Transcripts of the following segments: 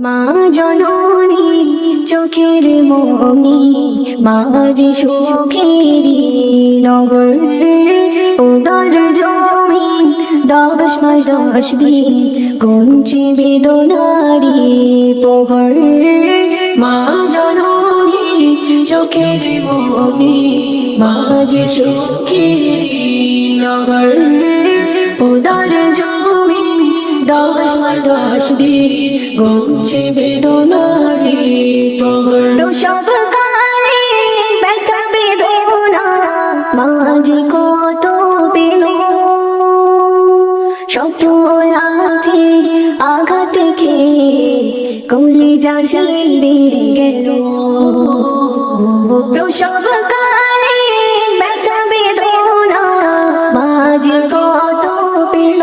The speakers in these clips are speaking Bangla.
মা জননী চোখের মনি, মা যে সুখেরি নগর, উদর জমিন 10 মাস 10 দিন গুনছে বেদনারি প্রহর। মা জননী চোখের মনি, মা যে সুখেরি নগর, উদর জমিন 10 মাস 10 দিন গুনছে বেদনারি প্রহর। সব কালে ব্যথা বেদনা মা যে কত পেল, শত লাথি আঘাত খেয়ে কলিজা ছিঁড়ে গেল। সব কালে ব্যথা বেদনা মা যে কত পেল,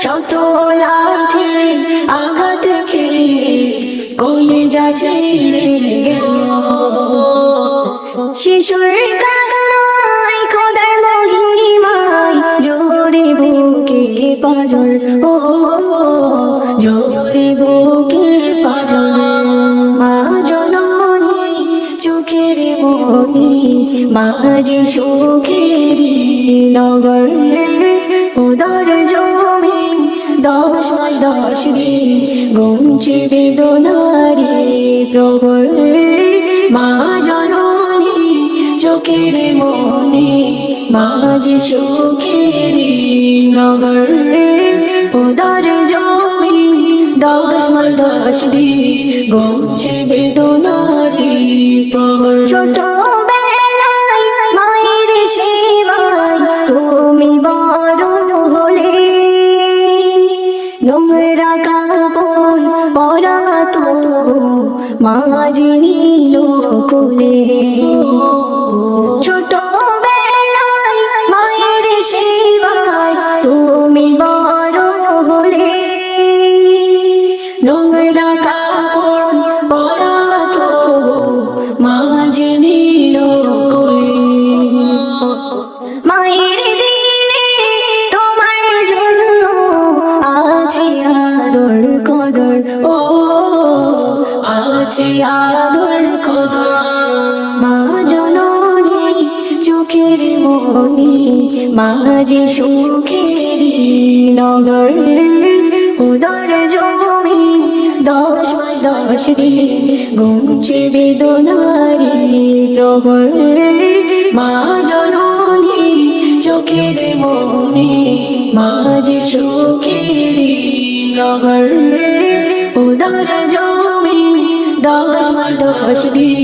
শত লাথি আঘাত খেয়ে কলিজা ছিঁড়ে গেল। শিশুর কান্নায় খোদার মহিমায় জোরে বুকে পাজর, ও জোরে বুকে পাজর। মা জননী চোখের মনি, মা যে সুখেরি নগর, উদর জমিন 10 মাস 10 দিন গুনছে বেদনারি প্রহর। মা জননী চোখের মনি, মা যে সুখেরি নগর, উদর জমিন 10 মাস 10 দিন গুনছে বেদনারি প্রহর। ছোট বেলায় মায়ের সেবায় তুমি বড় হলে, নোংরা কাপড় পরাতো মা যে নিল কোলে। ছোট বেলায় মায়ের সেবায় তুমি বড় হলে, নোংরা কাপড় পরাতো মা যে নিল কোলে। মায়ের দিলে তোমার জন্য আছে আদর কদর, ও আছে আদর কদর। মা জননী চোখের মনি, মা যে সুখেরি নগর, উদর জমিন 10 মাস 10 দিন গুনছে বেদনারি প্রহর। মা জননী চোখের মনি, মা যে সুখেরি নগর, উদর জমিন 10 মাস 10 দিন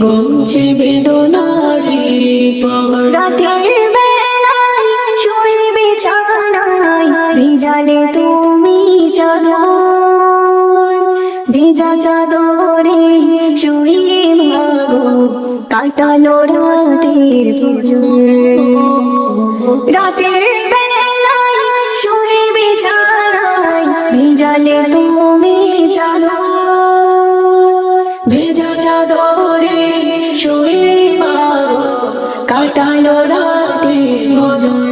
গুনছে বেদনারি প্রহর। রাতের বেলায় শুয়ে বিছানায় ভিজালে তুমি চাদর, ভিজা চাদরে শুয়ে মাগো কাটালো রাতের ফজর। রাতের বেলায় শুয়ে বিছানায় ভিজালে তুমি চাদর, ভিজা চাদরে শুয়ে মাগো কাটালো রাতের ফজর।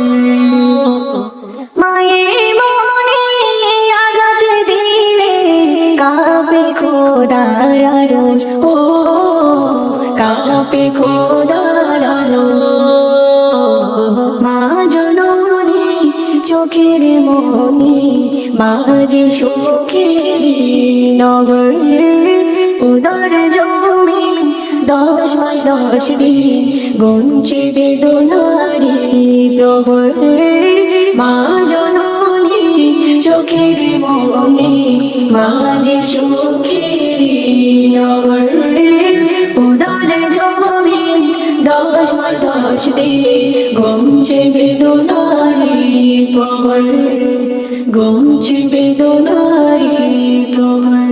মায়ের মনে আঘাত দিলে কাঁপে খোদার আরশ, ও কাঁপে খোদার আরশ। মা জননী চোখের মনি, মা যে সুখেরি নগর, উদর জমিন 10 মাস 10 দিন গুনছে বেদনারি প্রহর। মা জননী চোখের মনি, মা যে সুখেরি নগর, উদর জমিন 10 মাস 10 দিন গুনছে বেদনারি প্রহর, গুনছে বেদনারি প্রহর।